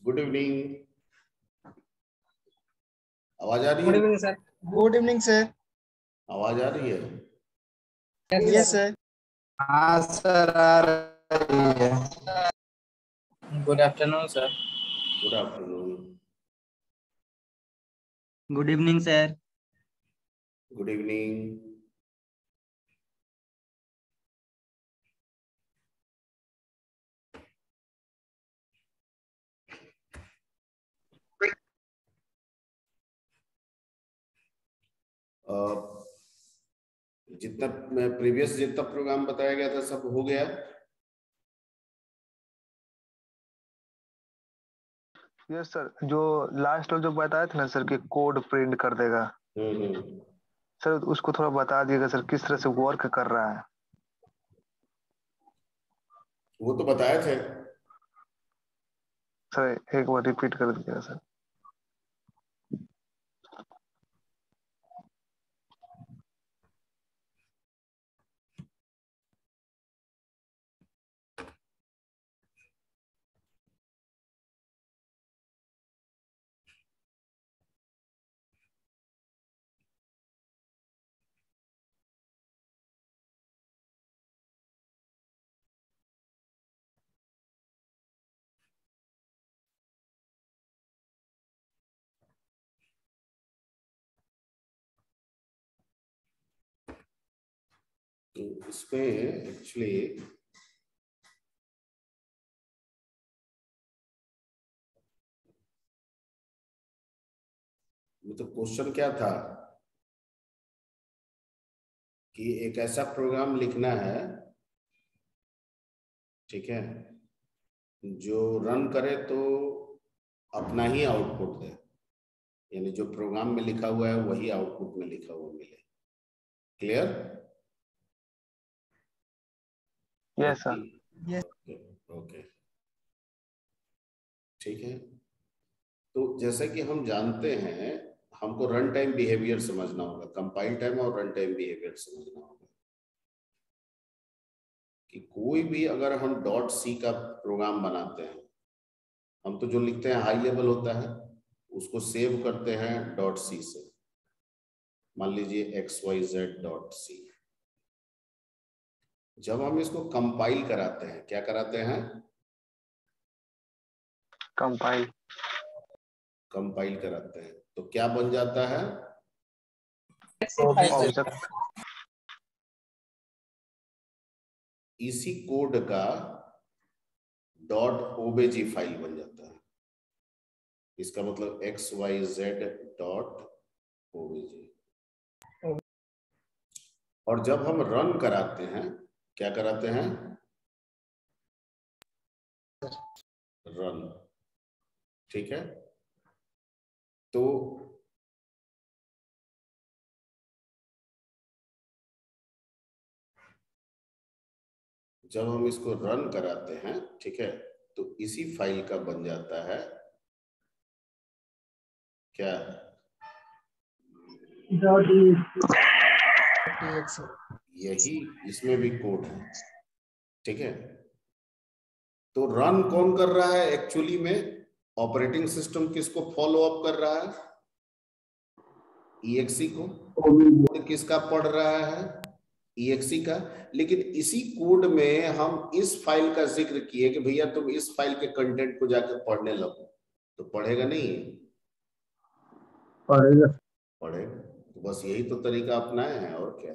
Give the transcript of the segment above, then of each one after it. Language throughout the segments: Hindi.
Good evening. आवाज आ रही गुड है? Evening sir. Good evening sir. आवाज आ रही है? Yes sir. हाँ सर आ रही है। Good afternoon sir. Good afternoon. Good evening sir. Good evening. जितना प्रीवियस जितना प्रोग्राम बताया गया था सब हो गया? यस सर, जो लास्ट जो बताया था ना सर कि कोड प्रिंट कर देगा, सर उसको थोड़ा बता दिएगा सर किस तरह से वर्क कर रहा है। वो तो बताए थे सर, एक बार रिपीट कर दीजिएगा सर। इसमें एक्चुअली तो क्वेश्चन क्या था कि एक ऐसा प्रोग्राम लिखना है, ठीक है, जो रन करे तो अपना ही आउटपुट दे, यानी जो प्रोग्राम में लिखा हुआ है वही आउटपुट में लिखा हुआ मिले। क्लियर? Yes sir. ओके, ठीक है। तो जैसा कि हम जानते हैं, हमको रन टाइम बिहेवियर समझना होगा, कंपाइल टाइम और रन टाइम बिहेवियर समझना होगा कि कोई भी अगर हम डॉट सी का प्रोग्राम बनाते हैं, हम तो जो लिखते हैं हाई लेवल होता है, उसको सेव करते हैं डॉट सी से। मान लीजिए xyz.c। जब हम इसको कंपाइल कराते हैं, क्या कराते हैं? कंपाइल कराते हैं, तो क्या बन जाता है? ऑब्जेक्ट। इसी कोड का डॉट ओबीजी फाइल बन जाता है। इसका मतलब xyz.obj। और जब हम रन कराते हैं, क्या कराते हैं? रन। ठीक है, तो जब हम इसको रन कराते हैं, ठीक है, तो इसी फाइल का बन जाता है क्या? यही इसमें भी कोड है, ठीक है। तो रन कौन कर रहा है एक्चुअली में? ऑपरेटिंग सिस्टम किसको फॉलो अप कर रहा है? EXE को। कोड किसका पढ़ रहा है? EXE का। लेकिन इसी कोड में हम इस फाइल का जिक्र किए कि भैया तुम इस फाइल के कंटेंट को जाकर पढ़ने लगो, तो पढ़ेगा नहीं? पढ़ेगा। तो बस यही तो तरीका अपनाए हैं, और क्या।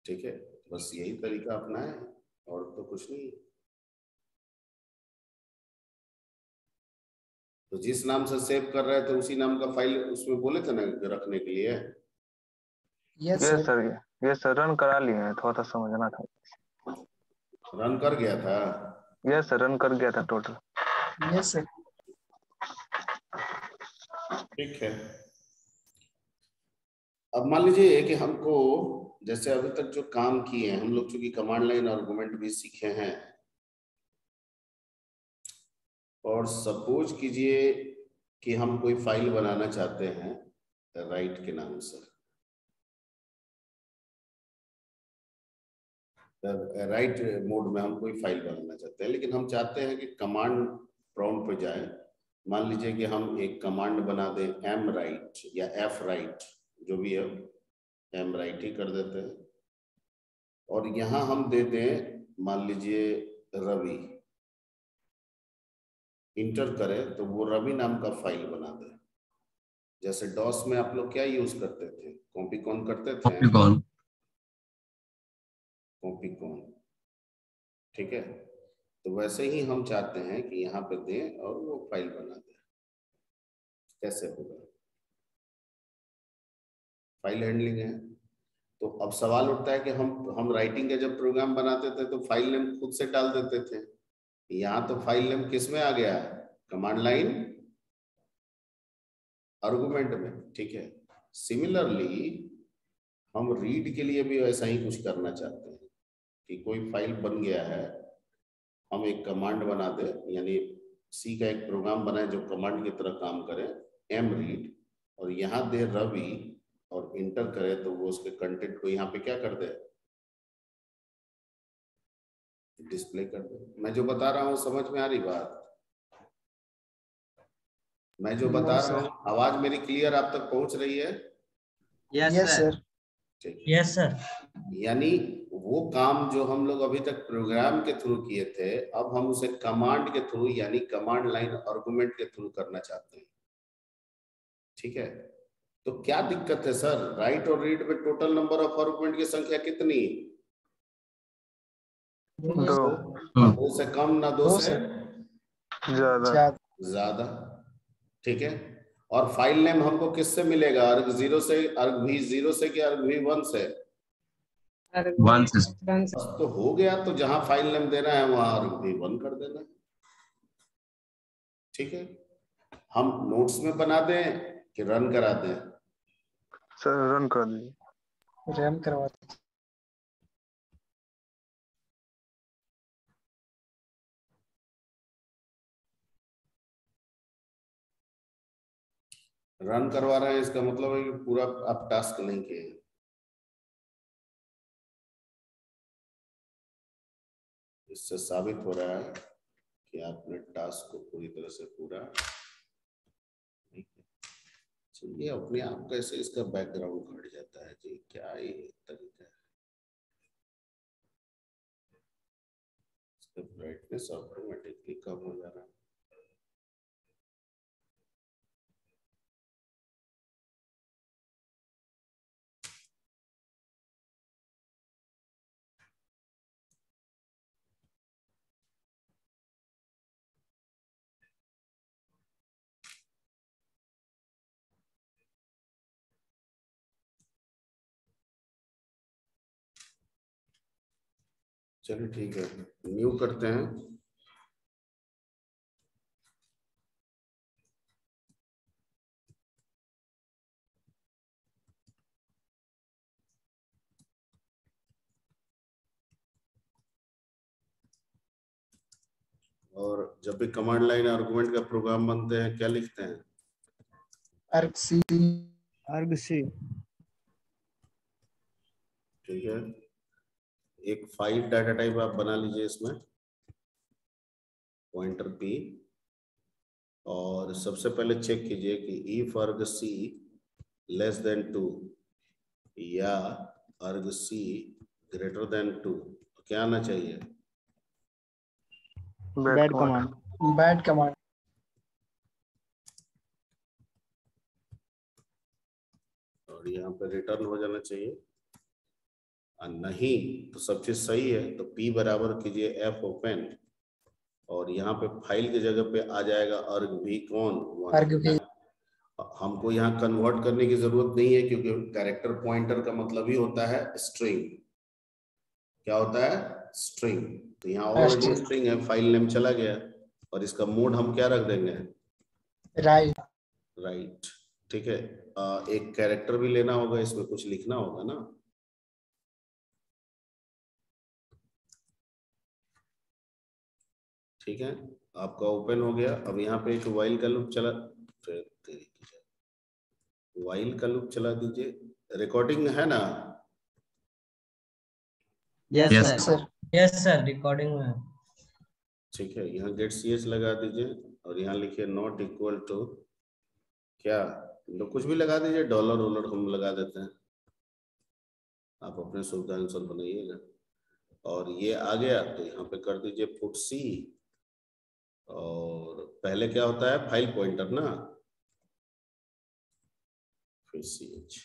ठीक है, बस यही तरीका अपनाए हैं, और तो कुछ नहीं। तो जिस नाम से सेव कर रहे थे उसी नाम का फाइल उसमें बोले थे ना रखने के लिए। Yes sir, yes sir, run करा लिए हैं, थोड़ा सा समझना था। रन कर गया था? यस सर, रन कर गया था टोटल। Yes sir. ठीक है, अब मान लीजिए कि हमको, जैसे अभी तक जो काम किए हैं हम लोग, चूंकि कमांड लाइन आर्गुमेंट भी सीखे हैं, और सपोज कीजिए कि हम कोई फाइल बनाना चाहते हैं राइट के नाम से, राइट मोड में हम कोई फाइल बनाना चाहते हैं, लेकिन हम चाहते हैं कि कमांड प्रॉम्प्ट पे जाए। मान लीजिए कि हम एक कमांड बना दें mwrite या fwrite, जो भी है mwrite ही कर देते हैं, और यहाँ हम दे दें मान लीजिए रवि, इंटर करें तो वो रवि नाम का फाइल बना दे। जैसे डॉस में आप लोग क्या यूज करते थे, कॉपीकॉन करते थे, कॉपीकॉन, ठीक है। तो वैसे ही हम चाहते हैं कि यहाँ पे दें और वो फाइल बना दें। कैसे होगा, फाइल हैंडलिंग है। तो अब सवाल उठता है कि हम राइटिंग के जब प्रोग्राम बनाते थे तो फाइल नेम खुद से डाल देते थे, यहाँ तो फाइल नेम किस में आ गया, कमांड लाइन आर्गुमेंट में, ठीक है। सिमिलरली हम रीड के लिए भी वैसा ही कुछ करना चाहते हैं कि कोई फाइल बन गया है, हम एक कमांड बना दे, यानी सी का एक प्रोग्राम बनाए जो कमांड की तरह काम करे, mread, और यहाँ दे रवि और इंटर करे तो वो उसके कंटेंट को यहाँ पे क्या कर दे, डिस्प्ले कर दे। मैं जो बता रहा हूँ समझ में आ रही बात? मैं जो बता रहा हूँ आवाज मेरी क्लियर आप तक पहुंच रही है? Yes sir. ठीक, यस सर। यानी वो काम जो हम लोग अभी तक प्रोग्राम के थ्रू किए थे, अब हम उसे कमांड के थ्रू यानी कमांड लाइन आर्गुमेंट के थ्रू करना चाहते हैं, ठीक है। तो क्या दिक्कत है सर, राइट और रीड में टोटल नंबर ऑफ आर्गुमेंट की संख्या कितनी? 2 से कम ना 2 से ज्यादा, ठीक है। और फाइल नेम हमको किससे मिलेगा, arg0 से, argv0 से कि argv1 से? 1 से। बस तो हो गया, तो जहां फाइल नेम देना है वहां argv1 कर देना है, ठीक है। हम नोट्स में बना दें कि रन करा दें? सर रन कर दीजिए। रन करवा दीजिए। रन करवा रहे हैं इसका मतलब है कि पूरा आप टास्क नहीं किए। इससे साबित हो रहा है कि आपने टास्क को पूरी तरह से पूरा नहीं किया। चलिए, अपने आप कैसे इसका बैकग्राउंड घट जाता है जी, क्या ये तरीका है? इसका ब्राइटनेस ऑटोमेटिकली कम हो जा रहा है। चलिए ठीक है, न्यू करते हैं। और जब भी कमांड लाइन आर्गुमेंट का प्रोग्राम बनते हैं क्या लिखते हैं? argc। ठीक है, एक फाइल डाटा टाइप आप बना लीजिए इसमें, पॉइंटर p, और सबसे पहले चेक कीजिए कि if argc लेस देन 2 या argc ग्रेटर देन 2 तो क्या आना चाहिए? Bad command. Bad command. और यहाँ पे रिटर्न हो जाना चाहिए, और नहीं तो सब चीज सही है तो p बराबर कीजिए f ओपन, और यहाँ पे फाइल की जगह पे आ जाएगा argv कौन, argv। हमको यहाँ कन्वर्ट करने की जरूरत नहीं है क्योंकि कैरेक्टर पॉइंटर का मतलब ही होता है स्ट्रिंग। क्या होता है? स्ट्रिंग। तो यहाँ ऑलरेडी स्ट्रिंग है, फाइल नेम चला गया, और इसका मोड हम क्या रख देंगे? राइट। राइट, ठीक है। एक कैरेक्टर भी लेना होगा, इसमें कुछ लिखना होगा ना। ठीक है, आपका ओपन हो गया। अब यहाँ पे एक वाइल का लूप चला, वाइल का लूप चला दीजिए। रिकॉर्डिंग है ना? Yes yes sir. Sir. Yes sir, recording में है। ठीक है, यहाँ गेट सी एच लगा दीजिए और यहाँ लिखिए नॉट इक्वल टू क्या, तो कुछ भी लगा दीजिए, डॉलर वॉलर हम लगा देते हैं, आप अपने सुविधा अनुसार बनाइएगा। और ये आ गया तो यहाँ पे कर दीजिए पुट सी, और पहले क्या होता है फाइल पॉइंटर ना, फिर सी एच।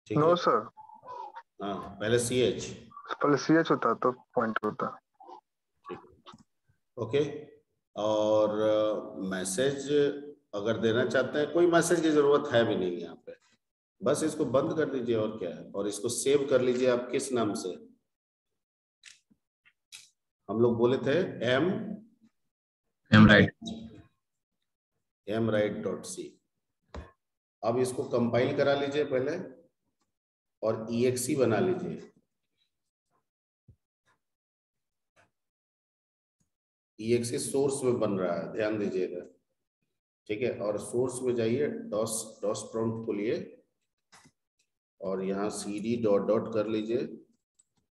ठीक नो है, सर, हाँ पहले सी एच। पहले CH होता तो पॉइंट होता। ठीक है, ओके। और मैसेज अगर देना चाहते हैं, कोई मैसेज की जरूरत है भी नहीं यहाँ पे, बस इसको बंद कर दीजिए और क्या है, और इसको सेव कर लीजिए आप किस नाम से, हम लोग बोले थे एम राइट। mwrite.c। अब इसको कंपाइल करा लीजिए पहले और exe बना लीजिए। exe सोर्स में बन रहा है, ध्यान दीजिएगा। ठीक है, और सोर्स में जाइए, डॉस डॉस प्रॉम्प्ट खोलिए और यहाँ cd डॉट डॉट कर लीजिए,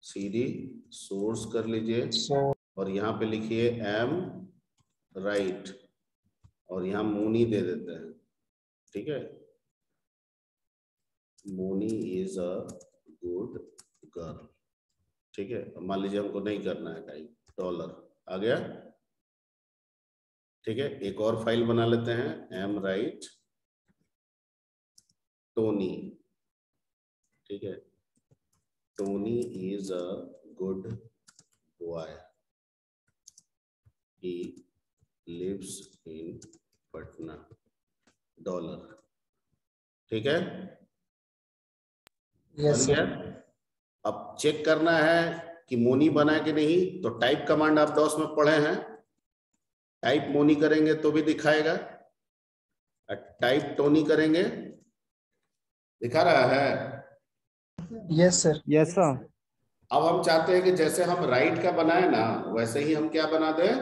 cd सोर्स कर लीजिए, और यहाँ पे लिखिए एम राइट, और यहाँ मोनी दे देते हैं। ठीक है, Moni is a good girl. ठीक है, मान लीजिए हमको नहीं करना है टाइप, डॉलर आ गया। ठीक है, एक और फाइल बना लेते हैं, एम राइट टोनी। ठीक है, Tony is a good boy, he lives in Patna, dollar. ठीक है, यस बन सर। गया। अब चेक करना है कि मोनी बना है कि नहीं, तो टाइप कमांड आप डॉस में पढ़े हैं, टाइप मोनी करेंगे तो भी दिखाएगा, टाइप टोनी करेंगे दिखा रहा है। Yes sir. Yes sir. अब हम चाहते हैं कि जैसे हम राइट का बनाए ना, वैसे ही हम क्या बना दें,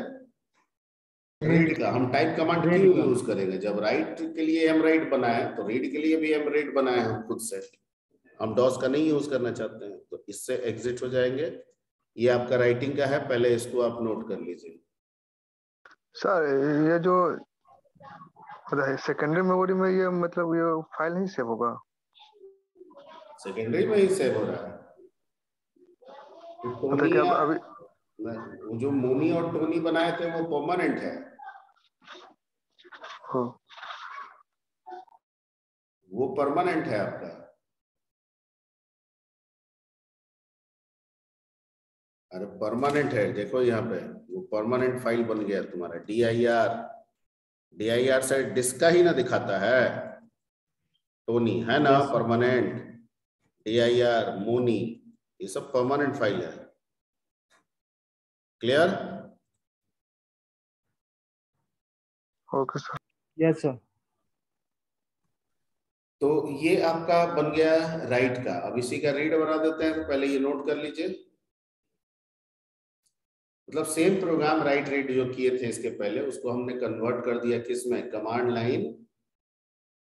रीड का। हम टाइप कमांड Read क्यों का। यूज करेंगे, जब राइट के लिए हम राइट बनाए तो रीड के लिए भी हम रीड बनाए हम खुद से, हम डॉस का नहीं यूज करना चाहते हैं, तो इससे एग्जिट हो जाएंगे। ये आपका राइटिंग का है, पहले इसको आप नोट कर लीजिए। सर ये जो सेकेंडरी मेमोरी में ये मतलब ये फाइल नहीं सेव होगा? सेकेंडरी में ही सेव हो रहा है, तो मतलब टोनी कि अब या अभी वो जो मोनी और टोनी बनाए थे वो परमानेंट है, हो वो परमानेंट है आपका। अरे परमानेंट है, देखो यहाँ पे वो परमानेंट फाइल बन गया तुम्हारा। DIR से डिस्क का ही ना दिखाता है, टोनी है ना Yes, sir. Permanent, DIR Moni ये सब परमानेंट फाइल है। Clear? Okay sir. Yes sir. तो ये आपका बन गया राइट का। अब इसी का रीड बना देते हैं, पहले ये नोट कर लीजिए। मतलब सेम प्रोग्राम राइट रीड जो किए थे इसके पहले, उसको हमने कन्वर्ट कर दिया किस में, कमांड लाइन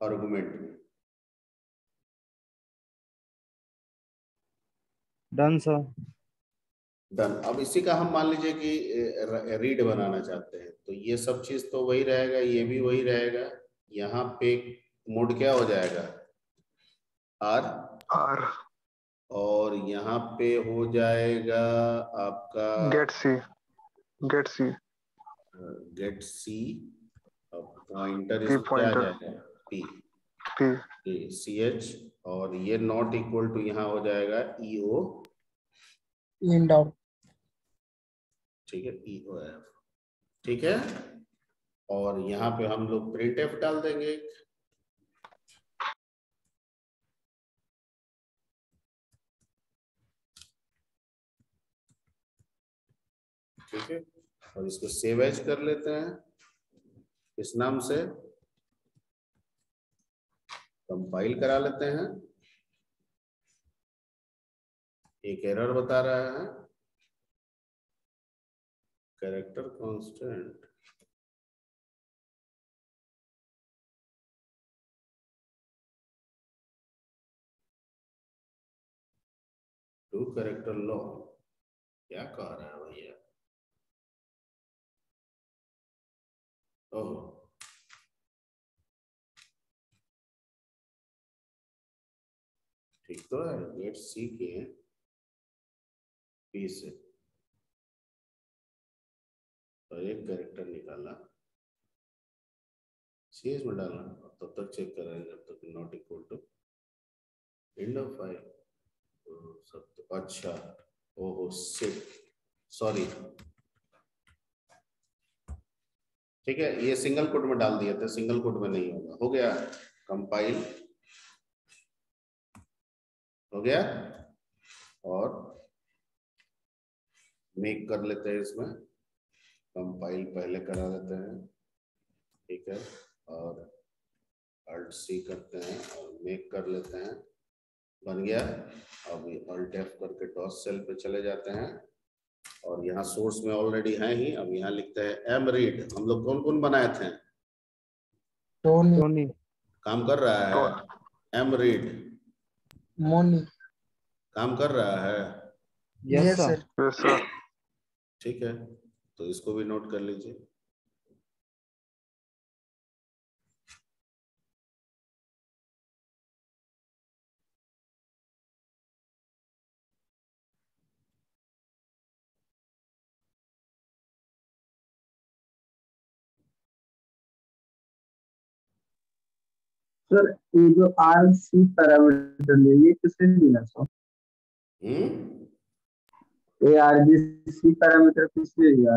आर्गुमेंट में। Done sir. डन। अब इसी का हम मान लीजिए कि रीड बनाना चाहते हैं, तो ये सब चीज तो वही रहेगा, ये भी वही रहेगा। यहाँ पे मोड क्या हो जाएगा, आर, आर, और यहाँ पे हो जाएगा आपका गेट सी, गेट सी, गेट सी, पॉइंटर पी इसमें क्या आ पॉइंटर, जाएगा, पी, पी, CH, और ये नॉट इक्वल टू यहाँ हो जाएगा EO, इंड आउट। ठीक है, EOF। ठीक है, और यहाँ पे हम लोग printf डाल देंगे। ठीक है, और इसको सेव एज कर लेते हैं इस नाम से, कंपाइल करा लेते हैं। एक एरर बता रहा है, कैरेक्टर कांस्टेंट। 2 कैरेक्टर लॉन्ग, क्या कह रहा है भैया? ओह, ठीक तो है। गेट सी के पी से और एक कैरेक्टर निकाला, सीएस में डालना, तब तक चेक कर रहे हैं जब तक not equal to end of file. सब तो अच्छा, ओहो शिट, सॉरी। ठीक है, ये सिंगल कोट में डाल दिया था, सिंगल कोट में नहीं होगा। हो गया कंपाइल, हो गया। और मेक कर लेते हैं, इसमें कंपाइल पहले करा लेते हैं, ठीक है। और अल्ट सी करते हैं और मेक कर लेते हैं, बन गया। अब अल्ट एफ करके डॉस सेल पे चले जाते हैं और यहाँ सोर्स में ऑलरेडी है ही। अब यहाँ लिखते हैं एम रीड। हम लोग कौन कौन बनाए थे? टोनी, काम कर रहा है। M read Moni. काम कर रहा है। Yes sir. Yes sir. ठीक है, तो इसको भी नोट कर लीजिए। सर ये जो आर सी पैरामीटर है ये किसने दिया सर? ये आर जी सी पैरामीटर किसने दिया?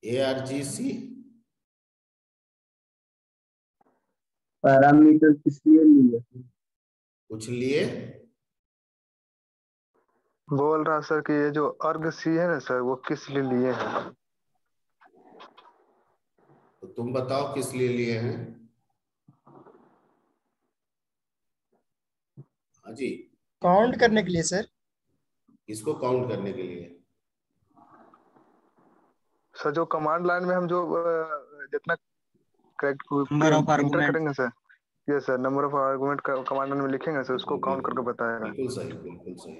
ARGC पैरामीटर किस लिए लिए? कुछ लिए? बोल रहा सर कि ये जो अर्ग सी है ना सर, वो किस लिए लिए हैं? तो तुम बताओ किस लिए लिए हैं? हाँ जी, काउंट करने के लिए सर। किसको काउंट करने के लिए? सर जो कमांड लाइन में हम जो जितना नंबर ऑफ इंटर आर्गुमेंट। करेंगे सर, ये sir number of argument command line में लिखेंगे सर, उसको काउंट करके बताएगा। बिल्कुल सही, बिल्कुल सही।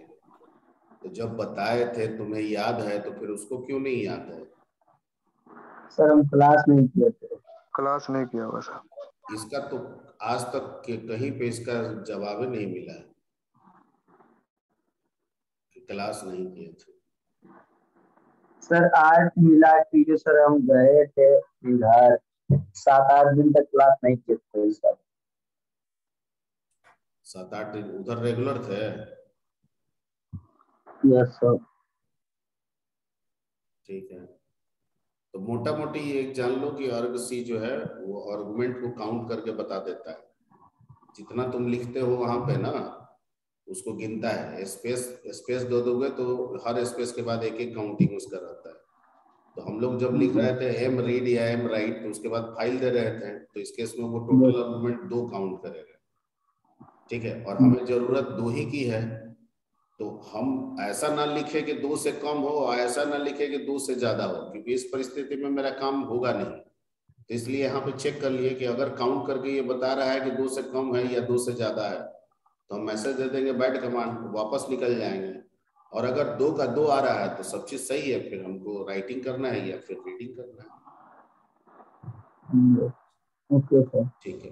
तो जब बताए थे तुम्हें याद है, तो फिर उसको क्यों नहीं याद है? सर हम क्लास नहीं किए थे। क्लास नहीं किया होगा सर। इसका तो आज तक के कहीं पे इसका जवाब ही नहीं मिला है कि क्लास नहीं किए थे। सर आज मिला क्योंकि सर हम गए थे इधर 7-8 दिन तक क्लास नहीं किए थे सर। 7-8 दिन उधर रेगुलर थे? Yes sir. ठीक है, तो मोटा मोटी ये एक जान लो कि अर्ग सी जो है वो आर्गुमेंट को काउंट करके बता देता है। जितना तुम लिखते हो वहां पे ना, उसको गिनता है। स्पेस स्पेस दे दोगे तो हर स्पेस के बाद एक एक काउंटिंग उसका रहता है। तो हम लोग जब लिख रहे थे एम रीड या एम राइट, तो उसके बाद फाइल दे रहे थे, तो इस केस में वो टोटल आर्गुमेंट 2 काउंट करेगा। ठीक है, और हमें जरूरत 2 ही की है, तो हम ऐसा ना लिखे कि 2 से कम हो और ऐसा ना लिखे कि 2 से ज्यादा हो, क्योंकि इस परिस्थिति में मेरा काम होगा नहीं। तो इसलिए यहाँ पे चेक कर लिए कि अगर काउंट करके ये बता रहा है कि 2 से कम है या 2 से ज्यादा है, तो हम मैसेज दे देंगे बैड कमांड, वापस निकल जाएंगे। और अगर 2 का 2 आ रहा है तो सब चीज सही है, फिर हमको राइटिंग करना है या फिर रीडिंग करना है। Okay sir. ठीक है,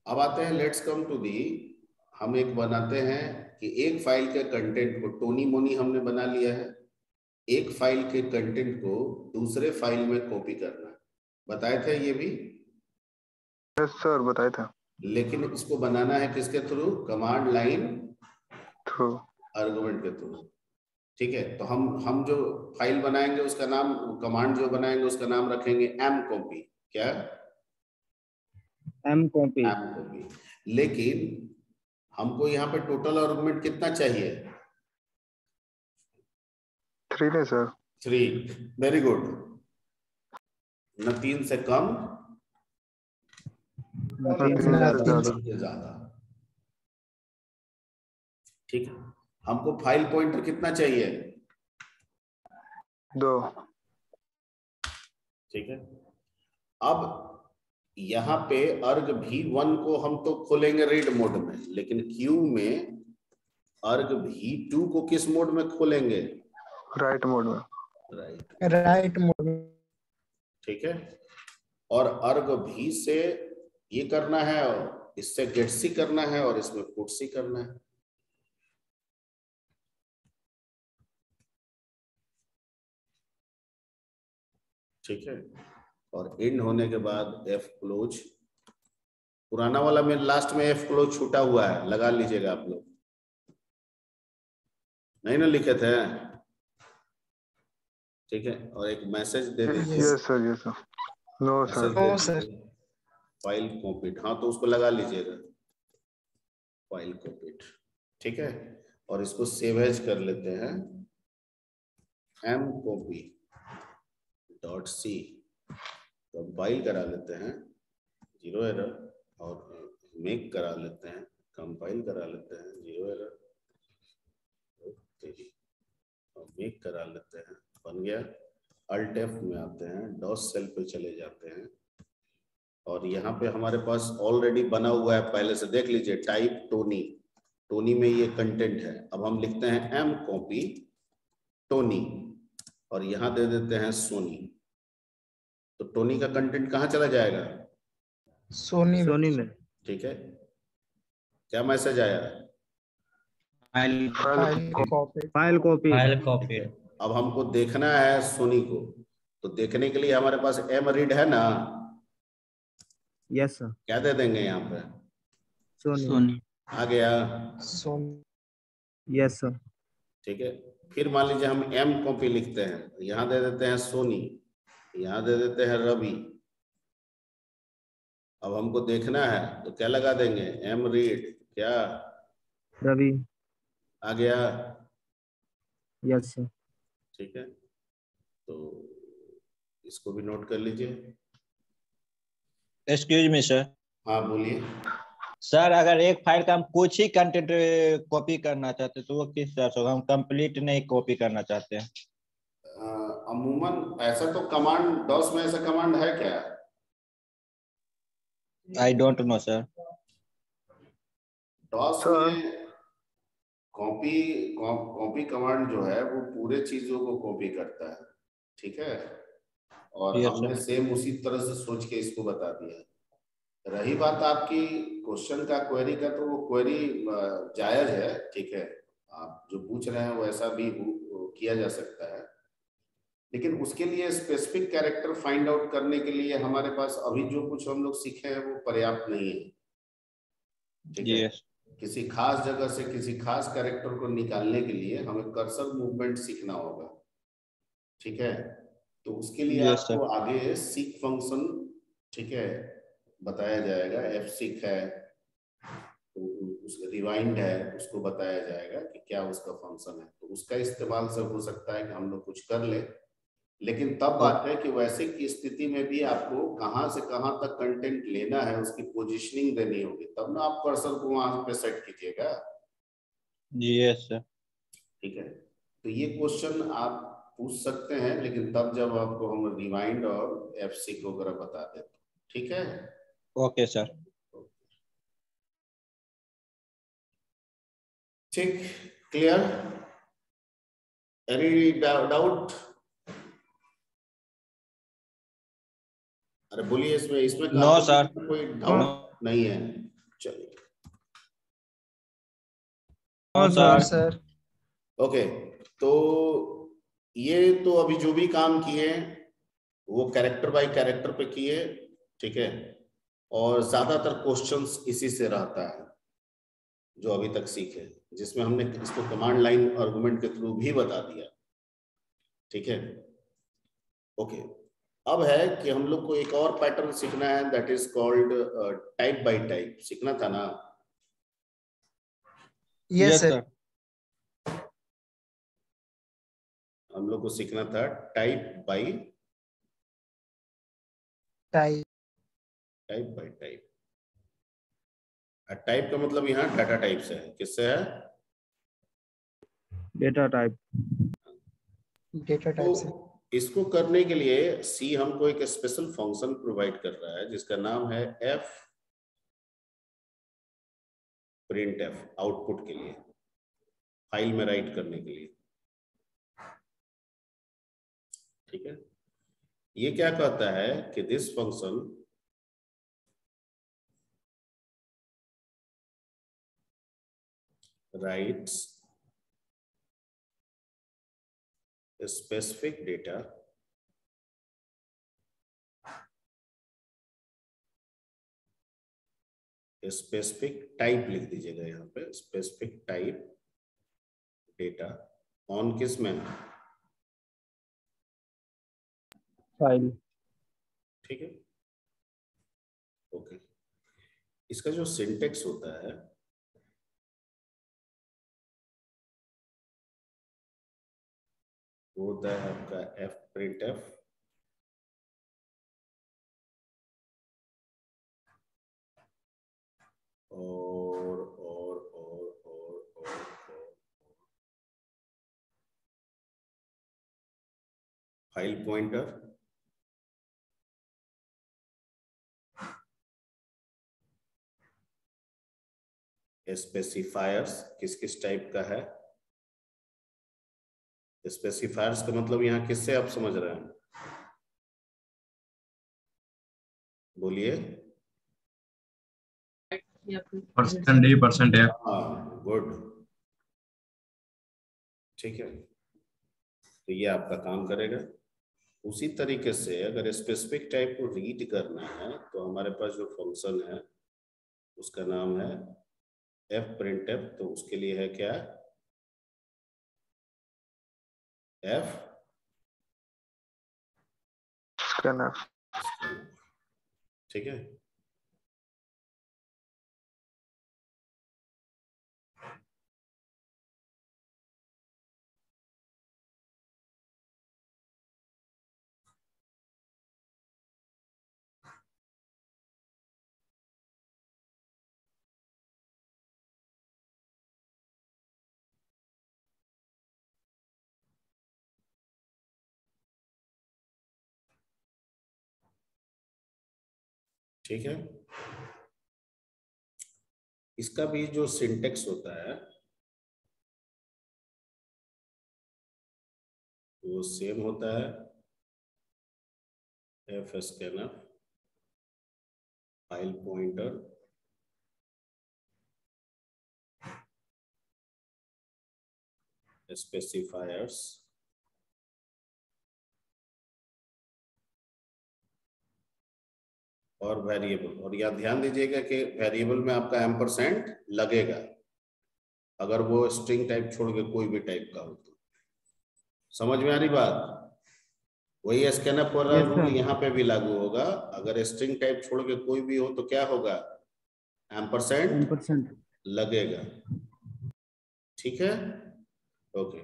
अब आते हैं, लेट्स कम टू दी, हम एक बनाते हैं कि एक फाइल के कंटेंट को, टोनी मोनी हमने बना लिया है, एक फाइल के कंटेंट को दूसरे फाइल में कॉपी करना। बताए थे ये भी? यस सर बताए थे। लेकिन इसको बनाना है किसके through? Command line through, argument के थ्रू। ठीक है, तो हम जो फाइल बनाएंगे उसका नाम, कमांड जो बनाएंगे उसका नाम रखेंगे एम कॉपी। क्या? M copy. M copy. लेकिन हमको यहाँ पे टोटल आर्गुमेंट कितना चाहिए? 3 नहीं सर। 3। Very good. न 3 से कम न 3 से ज्यादा। ठीक है, हमको फाइल पॉइंटर कितना चाहिए? 2। ठीक है, अब यहाँ पे argv1 को हम तो खोलेंगे रीड मोड में, लेकिन क्यू में arg v2 को किस मोड में खोलेंगे? राइट मोड में। राइट मोड में। ठीक है, और arg v से ये करना है, और इससे गेट सी करना है, और इसमें पुट सी करना है। ठीक है, और एंड होने के बाद एफ क्लोज, पुराना वाला में लास्ट में एफ क्लोज छूटा हुआ है, लगा लीजिएगा आप लोग, नहीं ना लिखे थे? ठीक है, और एक मैसेज दे दीजिए। Yes sir, yes sir. No sir. No sir. File copied, हाँ तो उसको लगा लीजिएगा, फाइल कॉपीड। ठीक है, और इसको सेव एज कर लेते हैं, mcopy .c, कंपाइल करा लेते हैं, 0 एरर, और मेक करा लेते हैं, कंपाइल करा लेते हैं, 0 एरर, और मेक करा लेते हैं, बन गया। अल्ट एफ में आते हैं, डॉस सेल पे चले जाते हैं, और यहाँ पे हमारे पास ऑलरेडी बना हुआ है, पहले से देख लीजिए, टाइप टोनी, टोनी में ये कंटेंट है। अब हम लिखते हैं mcopy टोनी, और यहाँ दे देते हैं सोनी, तो टोनी का कंटेंट कहाँ चला जाएगा? सोनी में। ठीक है, क्या मैसेज आया? File copy. अब हमको देखना है सोनी को, तो देखने के लिए हमारे पास एम रीड है ना? Yes sir. क्या दे देंगे यहाँ पे? सोनी। आ गया सोनी। Yes sir. ठीक है, फिर मान लीजिए हम mcopy लिखते हैं, यहाँ दे देते हैं सोनी, यहाँ दे देते हैं रवि। अब हमको देखना है तो क्या लगा देंगे? एम रीड, क्या? रवि। आ गया? Yes sir. ठीक है, तो इसको भी नोट कर लीजिए। Excuse me sir. हाँ बोलिए सर, अगर एक फाइल का हम कुछ ही कंटेंट कॉपी करना चाहते हैं तो वो किस तरह से होगा? हम कंप्लीट नहीं कॉपी करना चाहते हैं। अमूमन ऐसा तो कमांड डॉस में, ऐसा कमांड है क्या? I don't know sir. DOS में कॉपी कमांड जो है वो पूरे चीजों को कॉपी करता है। ठीक है, और हमने सेम उसी तरह से सोच के इसको बता दिया। रही बात आपकी क्वेश्चन का, क्वेरी का, तो वो क्वेरी जायज है। ठीक है, आप जो पूछ रहे हैं वैसा भी किया जा सकता है, लेकिन उसके लिए स्पेसिफिक कैरेक्टर फाइंड आउट करने के लिए हमारे पास अभी जो कुछ हम लोग सीखे हैं वो पर्याप्त नहीं है। ठीक है, किसी खास जगह से किसी खास कैरेक्टर को निकालने के लिए हमें कर्सर मूवमेंट सीखना होगा। ठीक है, तो उसके लिए आपको आगे सीक फंक्शन, ठीक है, बताया जाएगा। एफ सीक है, तो उसका रिवाइंड है, उसको बताया जाएगा कि क्या उसका फंक्शन है, तो उसका इस्तेमाल से हो सकता है कि हम लोग कुछ कर ले। लेकिन तब बात है कि वैसे की स्थिति में भी आपको कहां से कहां तक कंटेंट लेना है, उसकी पोजीशनिंग देनी होगी, तब ना आप कर्सर को वहां पे सेट कीजिएगा। Yes sir. ठीक है, तो ये क्वेश्चन आप पूछ सकते हैं, लेकिन तब जब आपको हम रिवाइंड और एफ सीक वगैरह बता दें। ठीक है, ओके सर। ठीक, क्लियर? Any doubt? अरे बोलिए, इसमें नो सर, कोई डाउट नहीं है? चलिए, नो सर। ओके, तो ये तो अभी जो भी काम किए वो कैरेक्टर बाय कैरेक्टर पे किए। ठीक है, और ज्यादातर क्वेश्चंस इसी से रहता है जो अभी तक सीखे, जिसमें हमने इसको कमांड लाइन आर्गुमेंट के थ्रू भी बता दिया। ठीक है, ओके, अब है कि हम लोग को एक और पैटर्न सीखना है, that is called type bye type. सीखना था ना? Yes sir. हम लोग को सीखना था type bye type. Type bye type. Type का मतलब यहाँ डाटा टाइप से है। किससे है? Data type. डेटा टाइप से। इसको करने के लिए सी हमको एक स्पेशल फंक्शन प्रोवाइड कर रहा है जिसका नाम है एफ प्रिंट एफ, आउटपुट के लिए। फाइल में राइट करने के लिए। ठीक है, ये क्या कहता है कि this function rights specific data specific type लिख दीजिएगा यहाँ पे, स्पेसिफिक टाइप डेटा ऑन किस में, फाइल। ठीक है, ओके। इसका जो सिंटेक्स होता है वो होता है आपका एफ प्रिंट एफ और फाइल पॉइंटर स्पेसिफायर्स किस किस टाइप का है। स्पेसिफायर्स का मतलब यहाँ किससे आप समझ रहे हैं, बोलिए। परसेंट ए परसेंट एफ। हाँ, गुड, ठीक है, तो ये आपका काम करेगा। उसी तरीके से अगर स्पेसिफिक टाइप को रीड करना है तो हमारे पास जो फंक्शन है उसका नाम है एफ प्रिंट एफ, तो उसके लिए है क्या, एफ स्कैनफ। ठीक है, ठीक है। इसका भी जो सिंटेक्स होता है वो सेम होता है, F scanf file pointer specifiers और वेरिएबल। और यहाँ ध्यान दीजिएगा कि वेरिएबल में आपका एम्परसेंड लगेगा अगर वो स्ट्रिंग टाइप छोड़ के कोई भी टाइप का हो तो। समझ में आ रही बात? वही स्कैनअप वाला रूल यहाँ पे भी लागू होगा। अगर स्ट्रिंग टाइप छोड़ के कोई भी हो तो क्या होगा, एम्परसेंड लगेगा। ठीक है, ओके।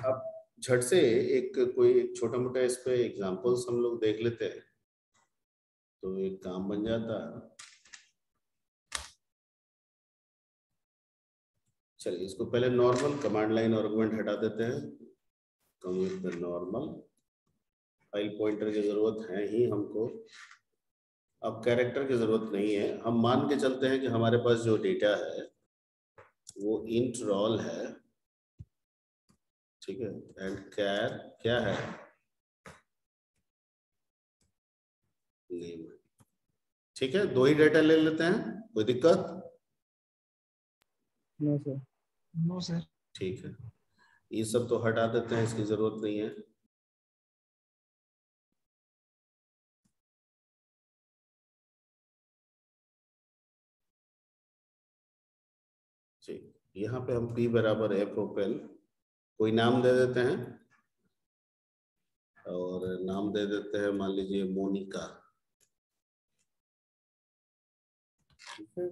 अब झट से एक कोई छोटा मोटा इस पे एग्जांपल्स हम लोग देख लेते हैं तो एक काम बन जाता है। चलिए इसको पहले नॉर्मल कमांड लाइन आर्गुमेंट हटा देते हैं। Come with the normal, file pointer की जरूरत है ही हमको, अब कैरेक्टर की जरूरत नहीं है। हम मान के चलते हैं कि हमारे पास जो डेटा है वो इंट रोल है, ठीक है, एंड कैर क्या है, नेम। ठीक है, दो ही डेटा ले लेते हैं, कोई दिक्कत? No sir. No sir. ठीक है, ये सब तो हटा देते हैं, इसकी जरूरत नहीं है। ठीक, यहाँ पे हम p बराबर एफ ओपन कोई नाम दे देते हैं और नाम दे देते हैं मान लीजिए मोनिका। ठीक है,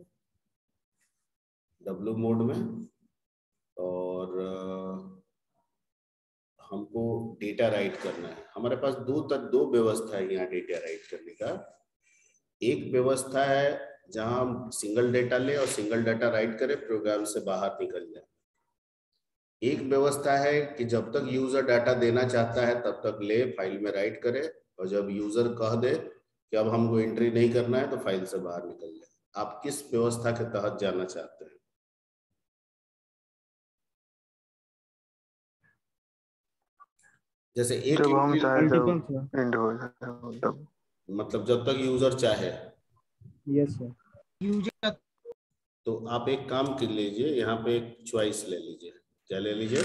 W मोड में, और हमको डेटा राइट करना है। हमारे पास दो व्यवस्था है यहाँ डेटा राइट करने का। एक व्यवस्था है जहां हम सिंगल डेटा ले और सिंगल डेटा राइट करें, प्रोग्राम से बाहर निकल जाए। एक व्यवस्था है कि जब तक यूजर डाटा देना चाहता है तब तक ले, फाइल में राइट करे, और जब यूजर कह दे कि अब हमको एंट्री नहीं करना है तो फाइल से बाहर निकल जाए। आप किस व्यवस्था के तहत जाना चाहते हैं? जैसे एक जब हम चाहे तब मल्टीपल सर। प्रिंट हो जाए तब। मतलब जब तक यूजर चाहे। Yes sir. तो आप एक काम कर लीजिए, यहाँ पे एक चॉइस ले लीजिए। क्या ले लीजिए?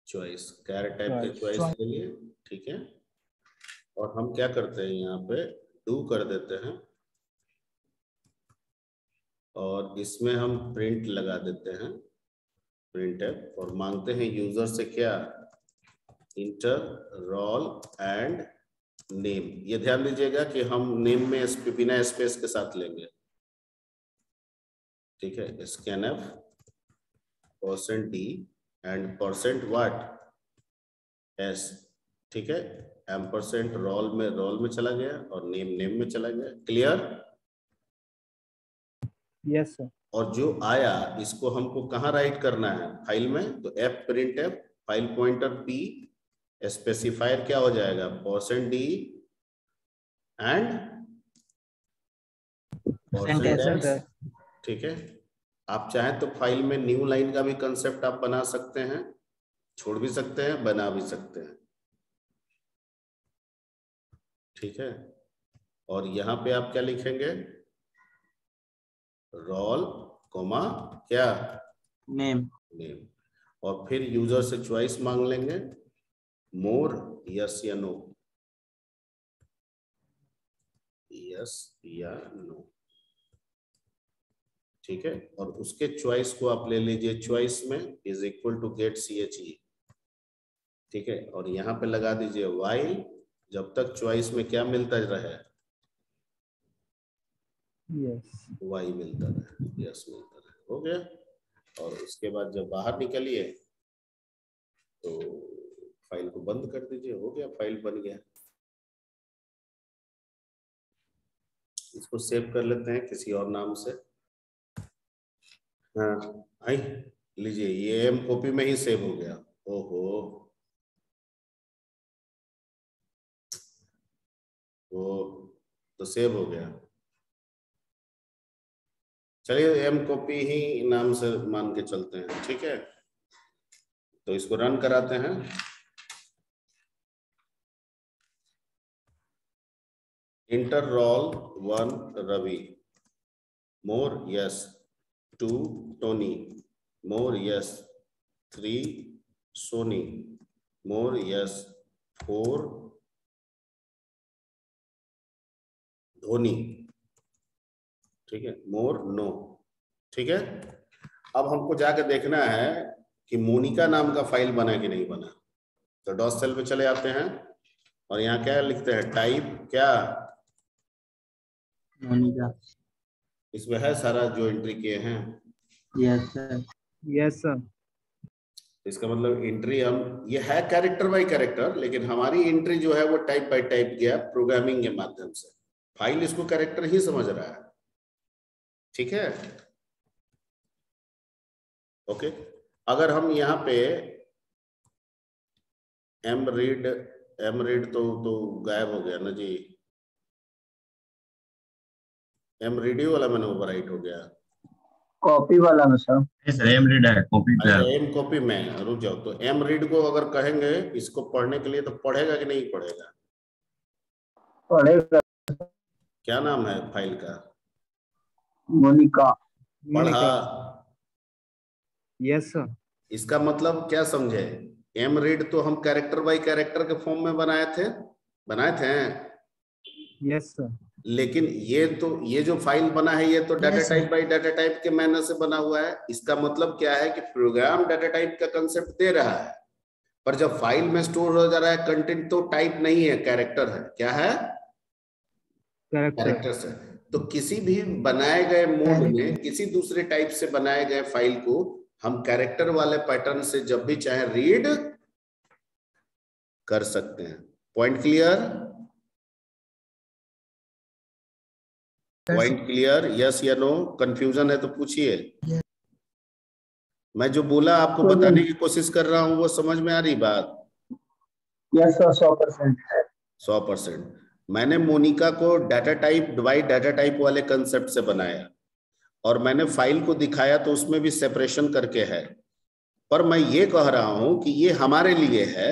चॉइस। कैर टाइप के चॉइस ले लिए, ठीक है। और हम क्या करते हैं, यहाँ पे डू कर देते हैं और इसमें हम प्रिंट लगा देते हैं, प्रिंट है। और मांगते हैं यूजर से क्या? Inter role and name. ये ध्यान दीजिएगा कि हम नेम में बिना स्पेस के साथ लेंगे, ठीक है। Scanf %d and %what s, ठीक है। एम्परसेंट रोल में चला गया और नेम में चला गया। क्लियर? Yes sir. और जो आया इसको हमको कहाँ राइट करना है? फाइल में। तो f print f, file pointer p, specifier क्या हो जाएगा? %d एंड %s, ठीक है। आप चाहें तो फाइल में न्यू लाइन का भी कंसेप्ट आप बना सकते हैं, छोड़ भी सकते हैं, बना भी सकते हैं, ठीक है। और यहाँ पे आप क्या लिखेंगे? रोल कोमा क्या? नेम। और फिर यूजर से चॉइस मांग लेंगे, मोर यस या नो, यस या नो, ठीक है। और उसके चॉइस को आप ले लीजिए, चॉइस में is equal to get CHE, ठीक है। और यहाँ पे लगा दीजिए व्हाइल, जब तक चॉइस में क्या मिलता रहे? यस। वाई मिलता रहे, यस मिलता रहे। हो गया। और उसके बाद जब बाहर निकलिए तो फाइल को बंद कर दीजिए। हो गया, फाइल बन गया। इसको सेव कर लेते हैं किसी और नाम से। हाँ आई लीजिए, ये एम कॉपी में ही सेव हो गया। ओहो, वो तो सेव हो गया। चलिए एम कॉपी ही नाम से मान के चलते हैं, ठीक है। तो इसको रन कराते हैं। इंटर रोल 1 रवि, मोर यस 2 टोनी, मोर यस 3 सोनी, मोर यस 4 धोनी, ठीक है। मोर नो, ठीक है। अब हमको जाकर देखना है कि मोनिका नाम का फाइल बना कि नहीं बना। तो डॉट सेल पे चले आते हैं और यहाँ क्या लिखते हैं? टाइप क्या? मोनिका। इसमें है सारा जो एंट्री किए हैं। Yes sir. Yes sir. इसका मतलब एंट्री हम, ये है कैरेक्टर बाय कैरेक्टर, लेकिन हमारी एंट्री जो है वो टाइप बाय टाइप गया प्रोग्रामिंग के माध्यम से। फाइल इसको कैरेक्टर ही समझ रहा है, ठीक है। ओके। अगर हम यहाँ पे एम रीड तो गायब हो गया ना जी। एम रीडियो वाला मैंने ओवरराइट हो गया। कॉपी वाला में सर। एम रीड है, कॉपी अच्छा, एम कॉपी में रुक जाओ। तो एम रीड को अगर कहेंगे इसको पढ़ने के लिए तो पढ़ेगा कि नहीं पढ़ेगा? पढ़ेगा। क्या नाम है फाइल का? मोनिका। पढ़ा। Yes sir. इसका मतलब क्या समझे? एम रीड तो हम कैरेक्टर बाय कैरेक्टर के फॉर्म में बनाए थे। Yes sir. लेकिन ये जो फाइल बना है ये तो data type by data type के मैनर से बना हुआ है। इसका मतलब क्या है कि प्रोग्राम डाटा टाइप का कंसेप्ट दे रहा है, पर जब फाइल में स्टोर हो जा रहा है कंटेंट तो टाइप नहीं है, कैरेक्टर है। क्या है? कैरेक्टर से। तो किसी भी बनाए गए मोड में किसी दूसरे टाइप से बनाए गए फाइल को हम कैरेक्टर वाले पैटर्न से जब भी चाहे रीड कर सकते हैं। Point clear? Point clear? Yes या नो? कंफ्यूजन है तो पूछिए। मैं जो बोला आपको बताने की कोशिश कर रहा हूं वो समझ में आ रही बात? Yes sir, 100%। 100%। मैंने मोनिका को data type by data type वाले कंसेप्ट से बनाया और मैंने फाइल को दिखाया तो उसमें भी सेपरेशन करके है। पर मैं ये कह रहा हूं कि ये हमारे लिए है,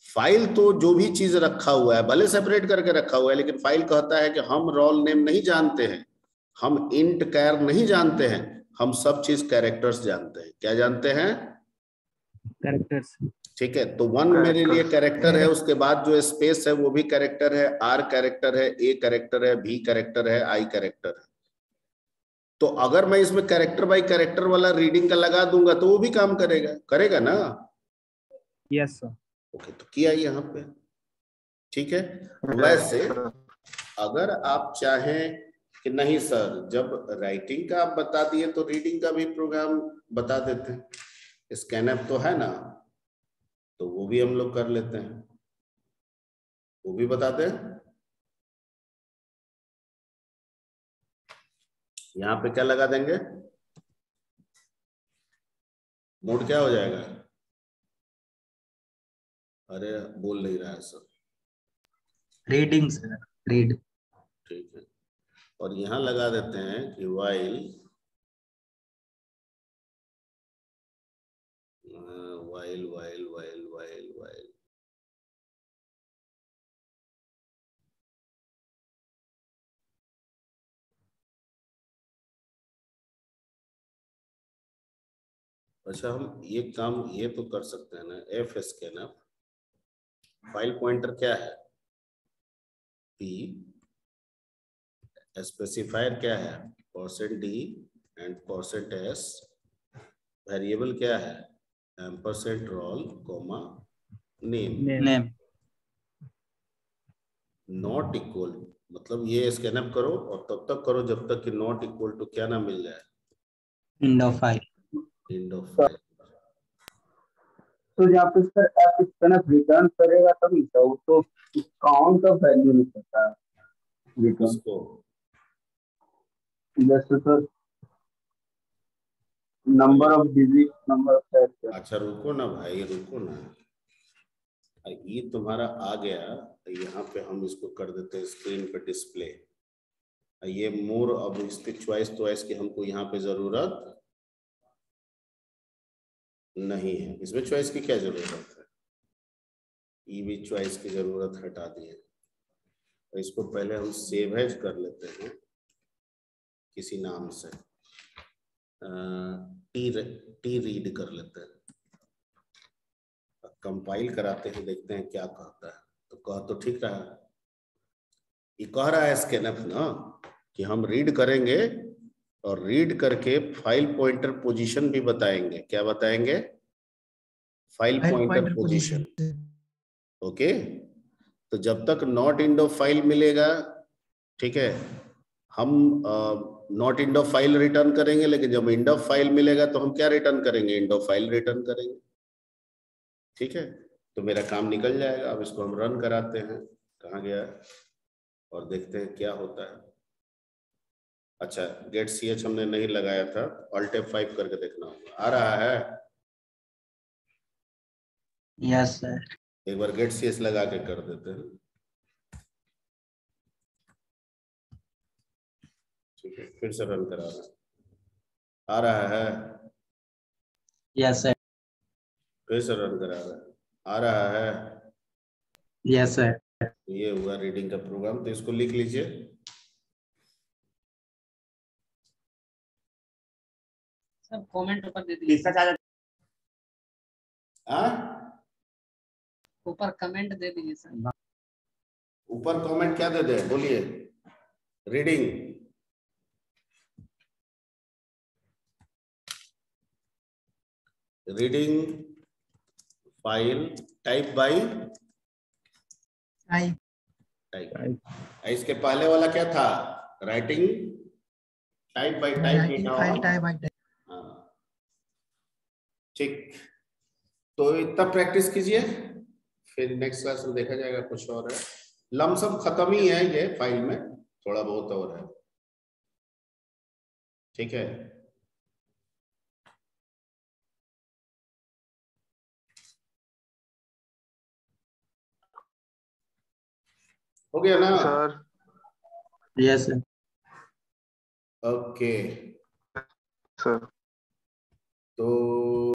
फाइल तो जो भी चीज रखा हुआ है भले सेपरेट करके रखा हुआ है, लेकिन फाइल कहता है कि हम रोल नेम नहीं जानते हैं, हम इंट कैर नहीं जानते हैं, हम सब चीज कैरेक्टर्स जानते हैं। क्या जानते हैं? कैरेक्टर्स। ठीक है, तो 1 मेरे लिए कैरेक्टर है, उसके बाद जो स्पेस है वो भी कैरेक्टर है, आर कैरेक्टर है, ए कैरेक्टर है, भी कैरेक्टर है, आई कैरेक्टर है। तो अगर मैं इसमें कैरेक्टर बाय कैरेक्टर वाला रीडिंग का लगा दूंगा तो वो भी काम करेगा, करेगा ना? Yes sir. ओके, तो किया यहाँ पे। ठीक है, वैसे अगर आप चाहें कि नहीं सर जब राइटिंग का आप बता दिए तो रीडिंग का भी प्रोग्राम बता देते हैं, स्कैनअप तो है ना, तो वो भी हम लोग कर लेते हैं, वो भी बताते हैं। यहाँ पे क्या लगा देंगे? मोड क्या हो जाएगा? अरे बोल नहीं रहा है सब। Reading sir, read. ठीक है, और यहाँ लगा देते हैं कि while while while while while while अच्छा, हम ये काम ये तो कर सकते हैं ना, एफ स्कैनअप। फाइल पॉइंटर क्या है? पी, स्पेसिफायर क्या है? %d and %s। वेरिएबल क्या है? %roll, name. Name. Not equal मतलब ये स्कैनअप करो और तब तक करो जब तक कि नॉट इक्वल टू क्या ना मिल जाए, and of file. And of file. तो जहाँ पे सर आप इस तरह रिटर्न करेगा तभी तो काउंट ऑफ वैल्यू नहीं करता रिटर्न। उसको जैसे sir number of digit, number of character. अच्छा रुको ना भाई, रुको ना, ये तुम्हारा आ गया, यहाँ पे हम इसको कर देते हैं स्क्रीन पे डिस्प्ले। ये मोर, अब इस पे चॉइस की हमको यहाँ पे जरूरत नहीं है, इसमें चॉइस की क्या जरूरत है? ये भी चॉइस की जरूरत हटा दी है। तो इसको पहले हम सेव एज कर लेते हैं किसी नाम से, टी रीड कर लेते हैं, कंपाइल कराते हैं, देखते हैं क्या कहता है। तो कह तो ठीक रहा, ये कह रहा है स्कैनअप ना कि हम रीड करेंगे और रीड करके फाइल पॉइंटर पोजीशन भी बताएंगे। क्या बताएंगे? File pointer position. ओके, तो जब तक नॉट इंड ऑफ फाइल मिलेगा, ठीक है, हम not end of file return करेंगे, लेकिन जब इंड ऑफ फाइल मिलेगा तो हम क्या रिटर्न करेंगे? इंड ऑफ फाइल रिटर्न करेंगे। ठीक है, तो मेरा काम निकल जाएगा। अब इसको हम रन कराते हैं, कहाँ गया, और देखते हैं क्या होता है। अच्छा, गेट ch हमने नहीं लगाया था, Alt F5 करके देखना होगा। आ रहा है? Yes sir. एक बार गेट ch लगा के कर देते हैं। ठीक है, फिर से रन करा रहा, आ रहा है? Yes sir. फिर से रन करा रहा, आ रहा है? Yes sir. तो ये हुआ रीडिंग का प्रोग्राम। तो इसको लिख लीजिए, सब कमेंट ऊपर दे दीजिए, ऊपर कमेंट दे दीजिए सर। ऊपर कमेंट क्या दे दे, बोलिए। Reading, reading file type bye type. इसके पहले वाला क्या था? Writing type bye type. हाँ ठीक, तो इतना प्रैक्टिस कीजिए, फिर नेक्स्ट क्लास में देखा जाएगा कुछ और है। लमसम खत्म ही है ये फाइल में, थोड़ा बहुत और है। ठीक है, हो गया ना sir? Yes sir. Okay sir तो